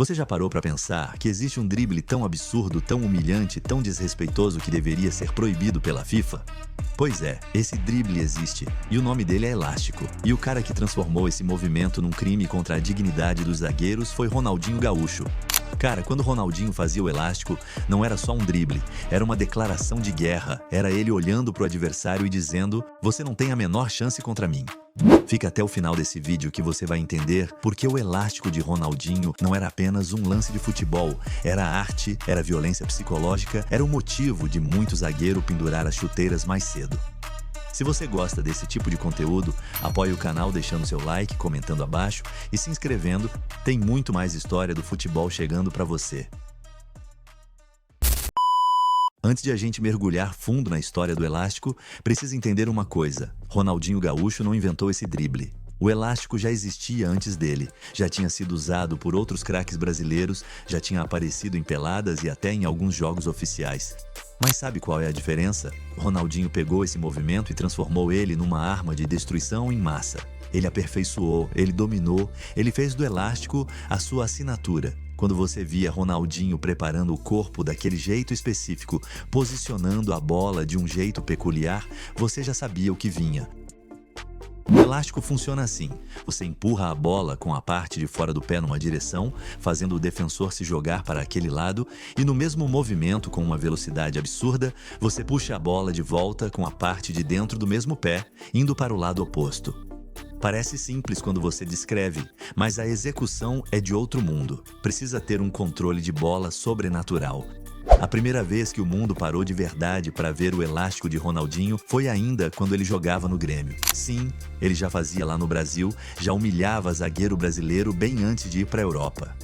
Você já parou para pensar que existe um drible tão absurdo, tão humilhante, tão desrespeitoso que deveria ser proibido pela FIFA? Pois é, esse drible existe, e o nome dele é elástico. E o cara que transformou esse movimento num crime contra a dignidade dos zagueiros foi Ronaldinho Gaúcho. Cara, quando Ronaldinho fazia o elástico, não era só um drible, era uma declaração de guerra. Era ele olhando pro adversário e dizendo: "Você não tem a menor chance contra mim". Fica até o final desse vídeo que você vai entender porque o elástico de Ronaldinho não era apenas um lance de futebol, era arte, era violência psicológica, era o motivo de muito zagueiro pendurar as chuteiras mais cedo. Se você gosta desse tipo de conteúdo, apoie o canal deixando seu like, comentando abaixo e se inscrevendo. Tem muito mais história do futebol chegando para você. Antes de a gente mergulhar fundo na história do elástico, precisa entender uma coisa: Ronaldinho Gaúcho não inventou esse drible. O elástico já existia antes dele, já tinha sido usado por outros craques brasileiros, já tinha aparecido em peladas e até em alguns jogos oficiais. Mas sabe qual é a diferença? Ronaldinho pegou esse movimento e transformou ele numa arma de destruição em massa. Ele aperfeiçoou, ele dominou, ele fez do elástico a sua assinatura. Quando você via Ronaldinho preparando o corpo daquele jeito específico, posicionando a bola de um jeito peculiar, você já sabia o que vinha. O elástico funciona assim: você empurra a bola com a parte de fora do pé numa direção, fazendo o defensor se jogar para aquele lado, e no mesmo movimento, com uma velocidade absurda, você puxa a bola de volta com a parte de dentro do mesmo pé, indo para o lado oposto. Parece simples quando você descreve, mas a execução é de outro mundo. Precisa ter um controle de bola sobrenatural. A primeira vez que o mundo parou de verdade para ver o elástico de Ronaldinho foi ainda quando ele jogava no Grêmio. Sim, ele já fazia lá no Brasil, já humilhava zagueiro brasileiro bem antes de ir para a Europa.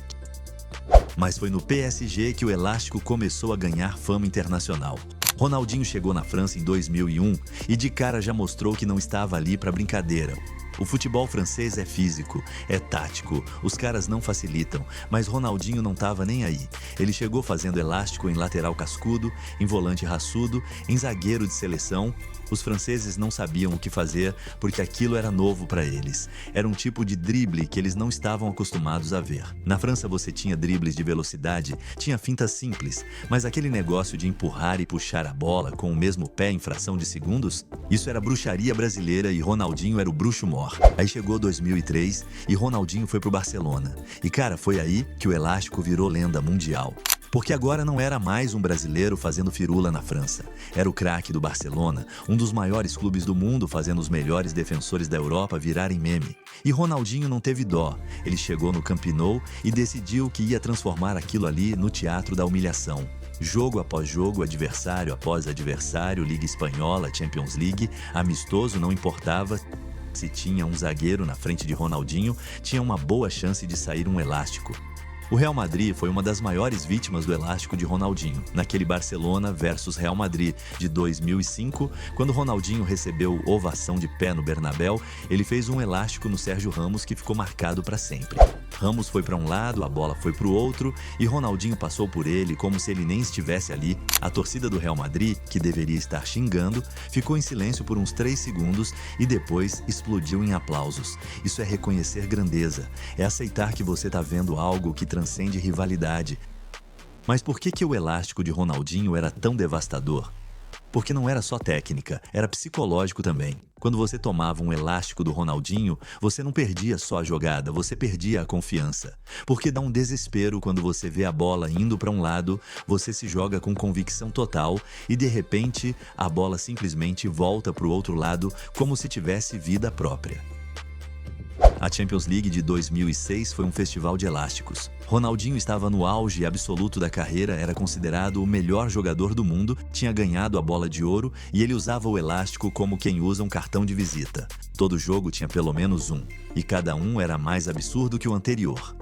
Mas foi no PSG que o elástico começou a ganhar fama internacional. Ronaldinho chegou na França em 2001 e de cara já mostrou que não estava ali para brincadeira. O futebol francês é físico, é tático, os caras não facilitam, mas Ronaldinho não estava nem aí. Ele chegou fazendo elástico em lateral cascudo, em volante raçudo, em zagueiro de seleção. Os franceses não sabiam o que fazer porque aquilo era novo para eles. Era um tipo de drible que eles não estavam acostumados a ver. Na França você tinha dribles de velocidade, tinha fintas simples, mas aquele negócio de empurrar e puxar a bola com o mesmo pé em fração de segundos, isso era bruxaria brasileira e Ronaldinho era o bruxo mor. Aí chegou 2003 e Ronaldinho foi pro Barcelona. E cara, foi aí que o elástico virou lenda mundial. Porque agora não era mais um brasileiro fazendo firula na França. Era o craque do Barcelona, um dos maiores clubes do mundo, fazendo os melhores defensores da Europa virarem meme. E Ronaldinho não teve dó. Ele chegou no Camp Nou e decidiu que ia transformar aquilo ali no teatro da humilhação. Jogo após jogo, adversário após adversário, Liga Espanhola, Champions League, amistoso não importava. Se tinha um zagueiro na frente de Ronaldinho, tinha uma boa chance de sair um elástico. O Real Madrid foi uma das maiores vítimas do elástico de Ronaldinho, naquele Barcelona versus Real Madrid de 2005, quando Ronaldinho recebeu ovação de pé no Bernabéu, ele fez um elástico no Sérgio Ramos que ficou marcado para sempre. Ramos foi para um lado, a bola foi para o outro e Ronaldinho passou por ele como se ele nem estivesse ali. A torcida do Real Madrid, que deveria estar xingando, ficou em silêncio por uns 3 segundos e depois explodiu em aplausos. Isso é reconhecer grandeza, é aceitar que você está vendo algo que transcende rivalidade. Mas por que o elástico de Ronaldinho era tão devastador? Porque não era só técnica, era psicológico também. Quando você tomava um elástico do Ronaldinho, você não perdia só a jogada, você perdia a confiança. Porque dá um desespero quando você vê a bola indo para um lado, você se joga com convicção total e de repente a bola simplesmente volta para o outro lado como se tivesse vida própria. A Champions League de 2006 foi um festival de elásticos. Ronaldinho estava no auge absoluto da carreira, era considerado o melhor jogador do mundo, tinha ganhado a bola de ouro e ele usava o elástico como quem usa um cartão de visita. Todo jogo tinha pelo menos um, e cada um era mais absurdo que o anterior.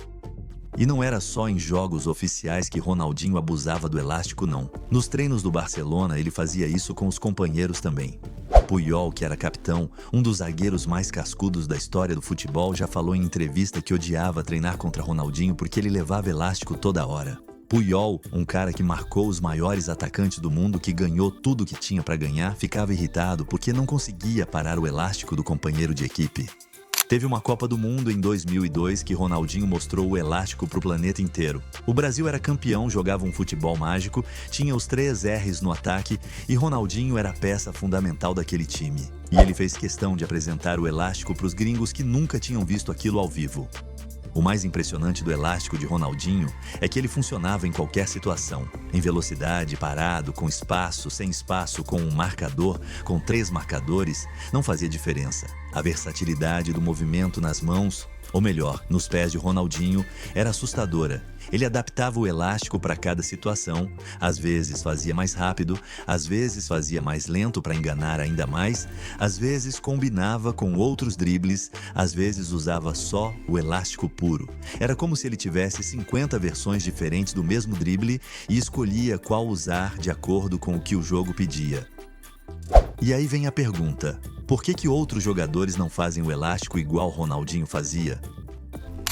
E não era só em jogos oficiais que Ronaldinho abusava do elástico, não. Nos treinos do Barcelona, ele fazia isso com os companheiros também. Puyol, que era capitão, um dos zagueiros mais cascudos da história do futebol, já falou em entrevista que odiava treinar contra Ronaldinho porque ele levava elástico toda hora. Puyol, um cara que marcou os maiores atacantes do mundo, que ganhou tudo que tinha para ganhar, ficava irritado porque não conseguia parar o elástico do companheiro de equipe. Teve uma Copa do Mundo em 2002 que Ronaldinho mostrou o elástico para o planeta inteiro. O Brasil era campeão, jogava um futebol mágico, tinha os 3 R's no ataque e Ronaldinho era a peça fundamental daquele time. E ele fez questão de apresentar o elástico para os gringos que nunca tinham visto aquilo ao vivo. O mais impressionante do elástico de Ronaldinho é que ele funcionava em qualquer situação. Em velocidade, parado, com espaço, sem espaço, com um marcador, com 3 marcadores, não fazia diferença. A versatilidade do movimento nas mãos, ou melhor, nos pés de Ronaldinho, era assustadora. Ele adaptava o elástico para cada situação, às vezes fazia mais rápido, às vezes fazia mais lento para enganar ainda mais, às vezes combinava com outros dribles, às vezes usava só o elástico puro. Era como se ele tivesse 50 versões diferentes do mesmo drible e escolhia qual usar de acordo com o que o jogo pedia. E aí vem a pergunta: por que outros jogadores não fazem o elástico igual Ronaldinho fazia?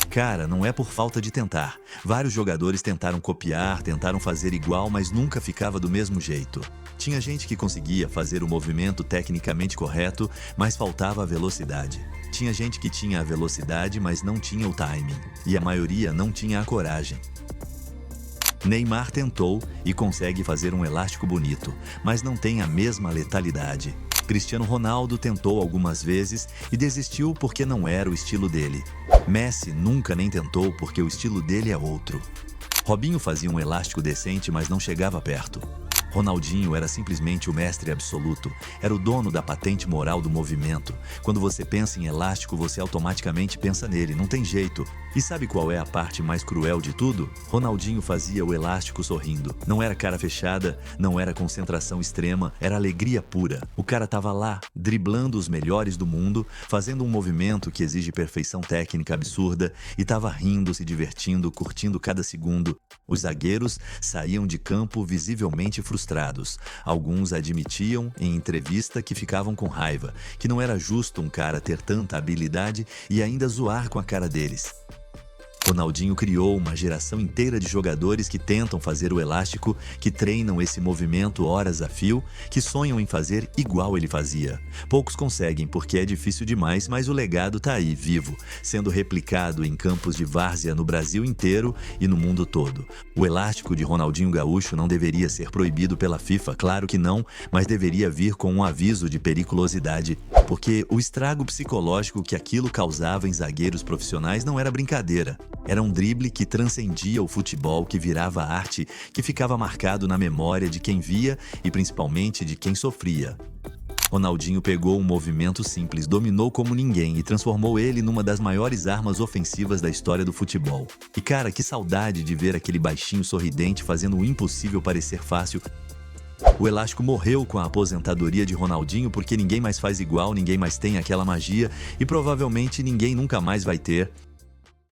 Cara, não é por falta de tentar. Vários jogadores tentaram copiar, tentaram fazer igual, mas nunca ficava do mesmo jeito. Tinha gente que conseguia fazer o movimento tecnicamente correto, mas faltava a velocidade. Tinha gente que tinha a velocidade, mas não tinha o timing. E a maioria não tinha a coragem. Neymar tentou e consegue fazer um elástico bonito, mas não tem a mesma letalidade. Cristiano Ronaldo tentou algumas vezes e desistiu porque não era o estilo dele. Messi nunca nem tentou porque o estilo dele é outro. Robinho fazia um elástico decente, mas não chegava perto. Ronaldinho era simplesmente o mestre absoluto, era o dono da patente moral do movimento. Quando você pensa em elástico, você automaticamente pensa nele, não tem jeito. E sabe qual é a parte mais cruel de tudo? Ronaldinho fazia o elástico sorrindo. Não era cara fechada, não era concentração extrema, era alegria pura. O cara tava lá, driblando os melhores do mundo, fazendo um movimento que exige perfeição técnica absurda e tava rindo, se divertindo, curtindo cada segundo. Os zagueiros saíam de campo visivelmente frustrados. Alguns admitiam em entrevista que ficavam com raiva, que não era justo um cara ter tanta habilidade e ainda zoar com a cara deles. Ronaldinho criou uma geração inteira de jogadores que tentam fazer o elástico, que treinam esse movimento horas a fio, que sonham em fazer igual ele fazia. Poucos conseguem porque é difícil demais, mas o legado tá aí, vivo, sendo replicado em campos de várzea no Brasil inteiro e no mundo todo. O elástico de Ronaldinho Gaúcho não deveria ser proibido pela FIFA, claro que não, mas deveria vir com um aviso de periculosidade, porque o estrago psicológico que aquilo causava em zagueiros profissionais não era brincadeira. Era um drible que transcendia o futebol, que virava arte, que ficava marcado na memória de quem via e principalmente de quem sofria. Ronaldinho pegou um movimento simples, dominou como ninguém e transformou ele numa das maiores armas ofensivas da história do futebol. E cara, que saudade de ver aquele baixinho sorridente fazendo o impossível parecer fácil. O elástico morreu com a aposentadoria de Ronaldinho porque ninguém mais faz igual, ninguém mais tem aquela magia e provavelmente ninguém nunca mais vai ter.